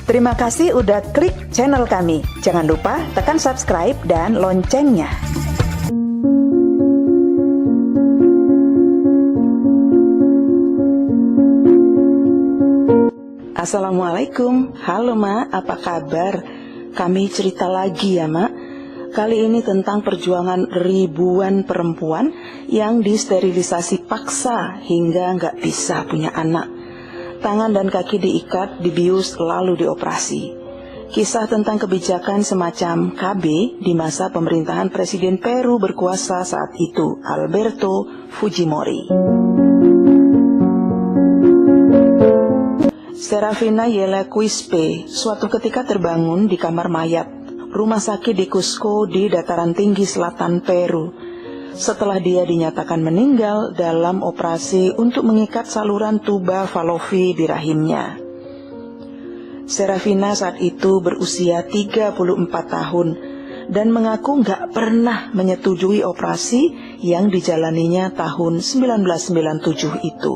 Terima kasih udah klik channel kami. Jangan lupa tekan subscribe dan loncengnya. Assalamualaikum. Halo Ma, apa kabar? Kami cerita lagi ya Ma. Kali ini tentang perjuangan ribuan perempuan yang disterilisasi paksa hingga nggak bisa punya anak. Tangan dan kaki diikat, dibius, lalu dioperasi. Kisah tentang kebijakan semacam KB di masa pemerintahan Presiden Peru berkuasa saat itu, Alberto Fujimori. Serafina Yela Quispe suatu ketika terbangun di kamar mayat rumah sakit di Cusco di dataran tinggi selatan Peru setelah dia dinyatakan meninggal dalam operasi untuk mengikat saluran tuba Falofi di rahimnya. Serafina saat itu berusia 34 tahun dan mengaku gak pernah menyetujui operasi yang dijalaninya tahun 1997 itu.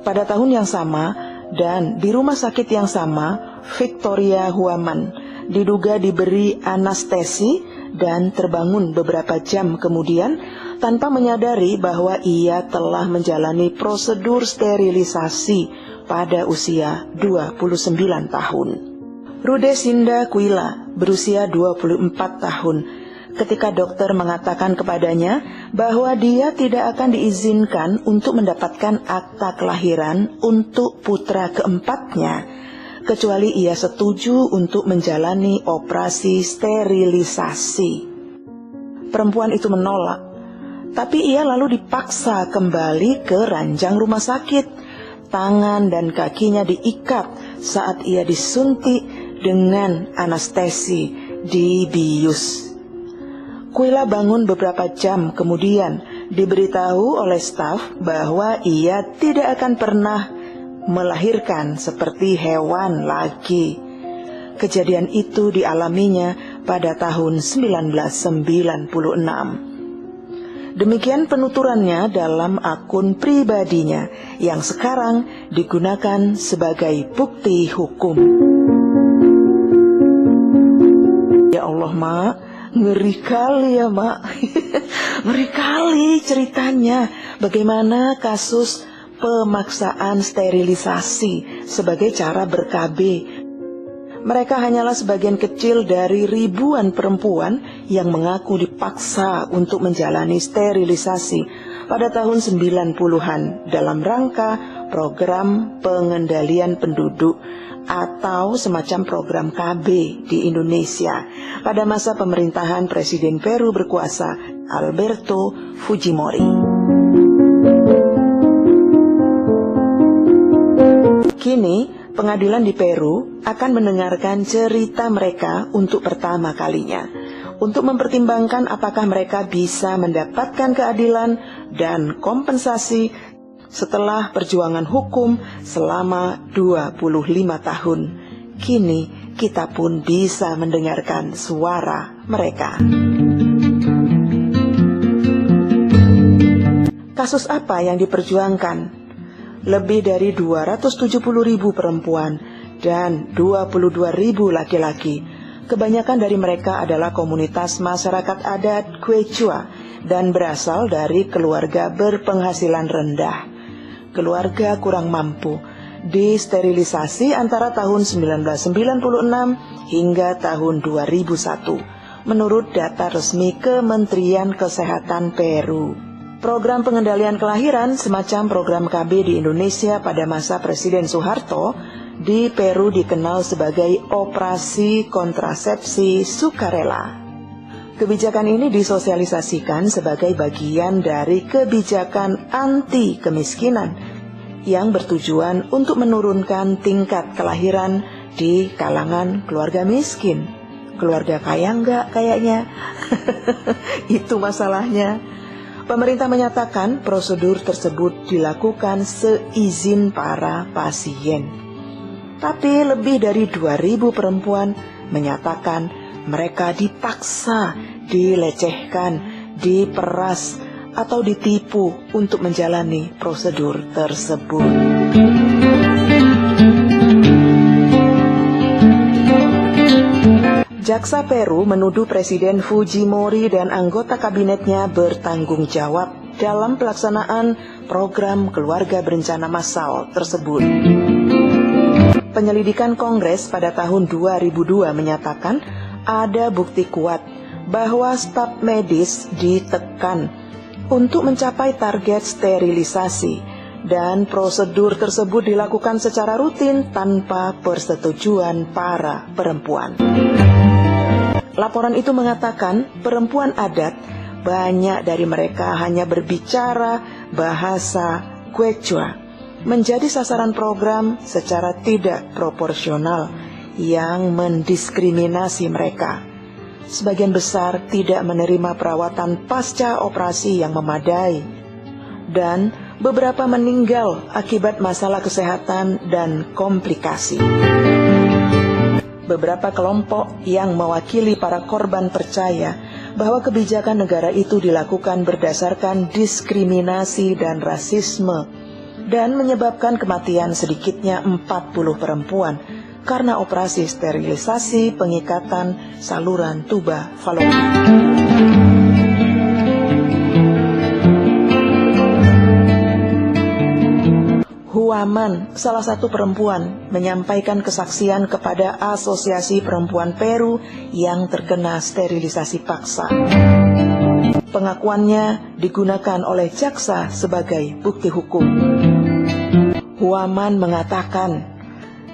Pada tahun yang sama, dan di rumah sakit yang sama, Victoria Huaman diduga diberi anestesi dan terbangun beberapa jam kemudian tanpa menyadari bahwa ia telah menjalani prosedur sterilisasi pada usia 29 tahun. Rudesinda Quila berusia 24 tahun ketika dokter mengatakan kepadanya bahwa dia tidak akan diizinkan untuk mendapatkan akta kelahiran untuk putra keempatnya, kecuali ia setuju untuk menjalani operasi sterilisasi. Perempuan itu menolak, tapi ia lalu dipaksa kembali ke ranjang rumah sakit. Tangan dan kakinya diikat saat ia disuntik dengan anestesi dibius. Quila bangun beberapa jam kemudian diberitahu oleh staf bahwa ia tidak akan pernah melahirkan seperti hewan lagi. Kejadian itu dialaminya pada tahun 1996. Demikian penuturannya dalam akun pribadinya yang sekarang digunakan sebagai bukti hukum. Ya Allah, Mak. Ngeri kali ya Mak. Ngeri kali ceritanya. Bagaimana kasus pemaksaan sterilisasi sebagai cara ber-KB. Mereka hanyalah sebagian kecil dari ribuan perempuan yang mengaku dipaksa untuk menjalani sterilisasi pada tahun 90-an dalam rangka program pengendalian penduduk atau semacam program KB di Indonesia pada masa pemerintahan Presiden Peru berkuasa Alberto Fujimori. Kini, pengadilan di Peru akan mendengarkan cerita mereka untuk pertama kalinya untuk mempertimbangkan apakah mereka bisa mendapatkan keadilan dan kompensasi setelah perjuangan hukum selama 25 tahun. Kini kita pun bisa mendengarkan suara mereka. Kasus apa yang diperjuangkan? Lebih dari 270.000 perempuan dan 22.000 laki-laki. Kebanyakan dari mereka adalah komunitas masyarakat adat Quechua dan berasal dari keluarga berpenghasilan rendah. Keluarga kurang mampu, disterilisasi antara tahun 1996 hingga tahun 2001, menurut data resmi Kementerian Kesehatan Peru. Program pengendalian kelahiran semacam program KB di Indonesia pada masa Presiden Soeharto di Peru dikenal sebagai Operasi Kontrasepsi Sukarela. Kebijakan ini disosialisasikan sebagai bagian dari kebijakan anti kemiskinan yang bertujuan untuk menurunkan tingkat kelahiran di kalangan keluarga miskin. Keluarga kaya enggak kayaknya? Itu masalahnya. Pemerintah menyatakan prosedur tersebut dilakukan seizin para pasien. Tapi lebih dari 2.000 perempuan menyatakan mereka dipaksa, dilecehkan, diperas, atau ditipu untuk menjalani prosedur tersebut. Jaksa Peru menuduh Presiden Fujimori dan anggota kabinetnya bertanggung jawab dalam pelaksanaan program keluarga berencana massal tersebut. Penyelidikan Kongres pada tahun 2002 menyatakan ada bukti kuat bahwa staf medis ditekan untuk mencapai target sterilisasi dan prosedur tersebut dilakukan secara rutin tanpa persetujuan para perempuan. Laporan itu mengatakan perempuan adat, banyak dari mereka hanya berbicara bahasa Quechua, menjadi sasaran program secara tidak proporsional yang mendiskriminasi mereka. Sebagian besar tidak menerima perawatan pasca operasi yang memadai, dan beberapa meninggal akibat masalah kesehatan dan komplikasi. Beberapa kelompok yang mewakili para korban percaya bahwa kebijakan negara itu dilakukan berdasarkan diskriminasi dan rasisme dan menyebabkan kematian sedikitnya 40 perempuan karena operasi sterilisasi pengikatan saluran tuba falopia. Huaman, salah satu perempuan, menyampaikan kesaksian kepada Asosiasi Perempuan Peru yang terkena sterilisasi paksa. Pengakuannya digunakan oleh jaksa sebagai bukti hukum. Huaman mengatakan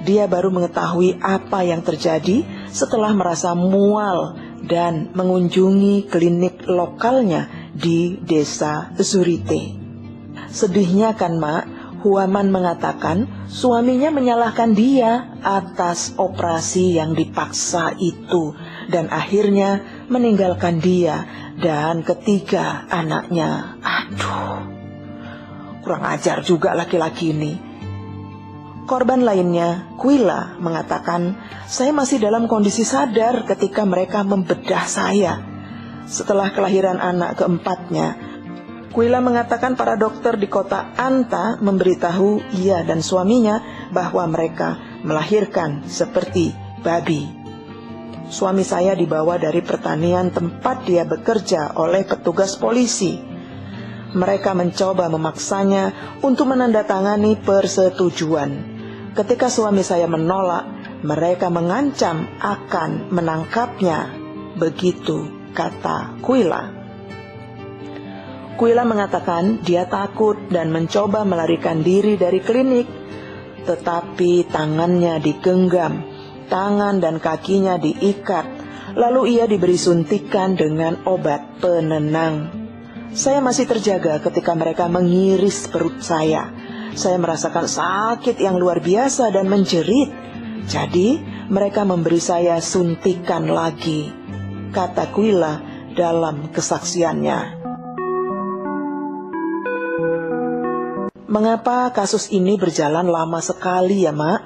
dia baru mengetahui apa yang terjadi setelah merasa mual dan mengunjungi klinik lokalnya di desa Zurite. Sedihnya kan, Mak, Huaman mengatakan suaminya menyalahkan dia atas operasi yang dipaksa itu dan akhirnya meninggalkan dia dan ketiga anaknya. Aduh, kurang ajar juga laki-laki ini. Korban lainnya, Quila, mengatakan, saya masih dalam kondisi sadar ketika mereka membedah saya. Setelah kelahiran anak keempatnya, Quila mengatakan para dokter di kota Anta memberitahu ia dan suaminya bahwa mereka melahirkan seperti babi. Suami saya dibawa dari pertanian tempat dia bekerja oleh petugas polisi. Mereka mencoba memaksanya untuk menandatangani persetujuan. Ketika suami saya menolak, mereka mengancam akan menangkapnya. Begitu kata Quila. Quila mengatakan dia takut dan mencoba melarikan diri dari klinik, tetapi tangannya digenggam, tangan dan kakinya diikat, lalu ia diberi suntikan dengan obat penenang. Saya masih terjaga ketika mereka mengiris perut saya. Saya merasakan sakit yang luar biasa dan menjerit. Jadi mereka memberi saya suntikan lagi, kata Quila dalam kesaksiannya. Mengapa kasus ini berjalan lama sekali ya, Mak?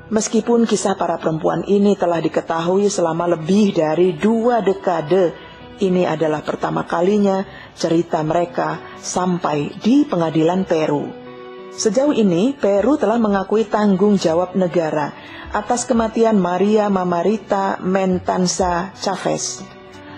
Meskipun kisah para perempuan ini telah diketahui selama lebih dari 2 dekade, ini adalah pertama kalinya cerita mereka sampai di pengadilan Peru. Sejauh ini, Peru telah mengakui tanggung jawab negara atas kematian Maria Mamarita Mentanza Chavez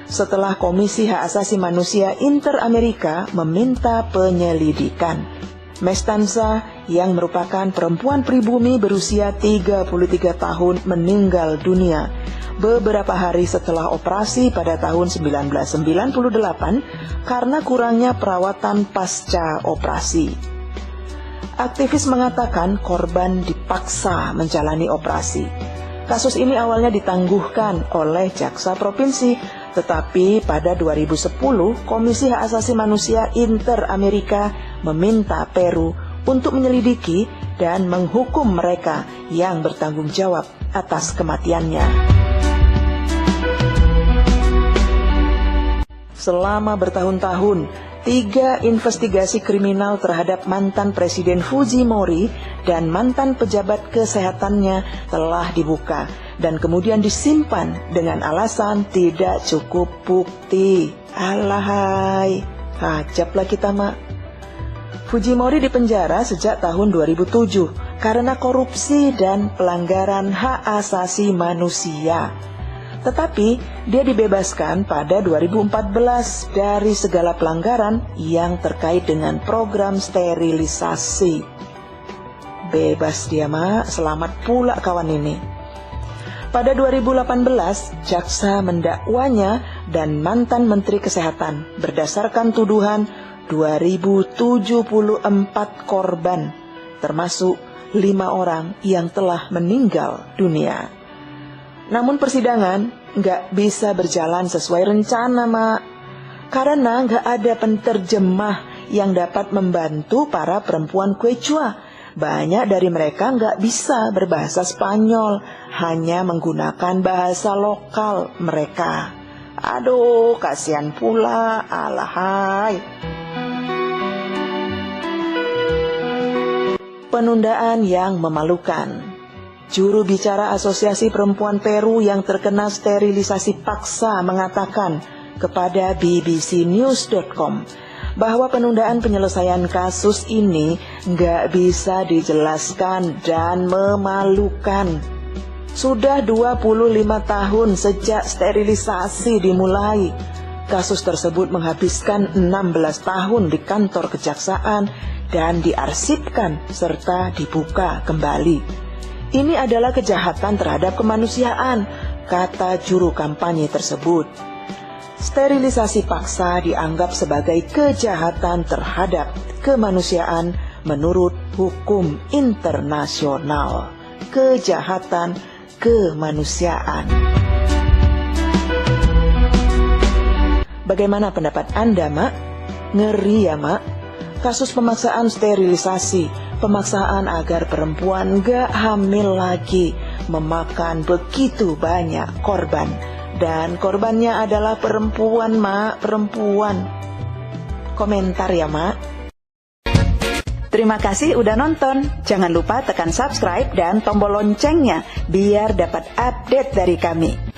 setelah Komisi Hak Asasi Manusia Inter-Amerika meminta penyelidikan. Mestanza yang merupakan perempuan pribumi berusia 33 tahun meninggal dunia beberapa hari setelah operasi pada tahun 1998 karena kurangnya perawatan pasca operasi. Aktivis mengatakan korban dipaksa menjalani operasi. Kasus ini awalnya ditangguhkan oleh jaksa provinsi, tetapi pada 2010 Komisi Hak Asasi Manusia Inter-Amerika meminta Peru untuk menyelidiki dan menghukum mereka yang bertanggung jawab atas kematiannya. Selama bertahun-tahun, 3 investigasi kriminal terhadap mantan Presiden Fujimori dan mantan pejabat kesehatannya telah dibuka dan kemudian disimpan dengan alasan tidak cukup bukti. Alahai, ajablah kita, Mak. Fujimori dipenjara sejak tahun 2007 karena korupsi dan pelanggaran hak asasi manusia. Tetapi dia dibebaskan pada 2014 dari segala pelanggaran yang terkait dengan program sterilisasi. Bebas dia, Mak. Selamat pula kawan ini. Pada 2018, jaksa mendakwanya dan mantan Menteri Kesehatan berdasarkan tuduhan 2074 korban, termasuk 5 orang yang telah meninggal dunia. Namun persidangan nggak bisa berjalan sesuai rencana, Mak. Karena nggak ada penterjemah yang dapat membantu para perempuan Quechua. Banyak dari mereka nggak bisa berbahasa Spanyol, hanya menggunakan bahasa lokal mereka. Aduh, kasihan pula, alahai. Penundaan yang memalukan. Juru bicara Asosiasi Perempuan Peru yang terkena sterilisasi paksa mengatakan kepada bbcnews.com bahwa penundaan penyelesaian kasus ini nggak bisa dijelaskan dan memalukan. Sudah 25 tahun sejak sterilisasi dimulai. Kasus tersebut menghabiskan 16 tahun di kantor kejaksaan dan diarsipkan serta dibuka kembali. Ini adalah kejahatan terhadap kemanusiaan, kata juru kampanye tersebut. Sterilisasi paksa dianggap sebagai kejahatan terhadap kemanusiaan menurut hukum internasional. Kejahatan kemanusiaan. Bagaimana pendapat Anda, Mak? Ngeri ya, Mak? Kasus pemaksaan sterilisasi, pemaksaan agar perempuan gak hamil lagi, memakan begitu banyak korban. Dan korbannya adalah perempuan, Mak, perempuan. Komentar ya, Mak. Terima kasih udah nonton. Jangan lupa tekan subscribe dan tombol loncengnya biar dapat update dari kami.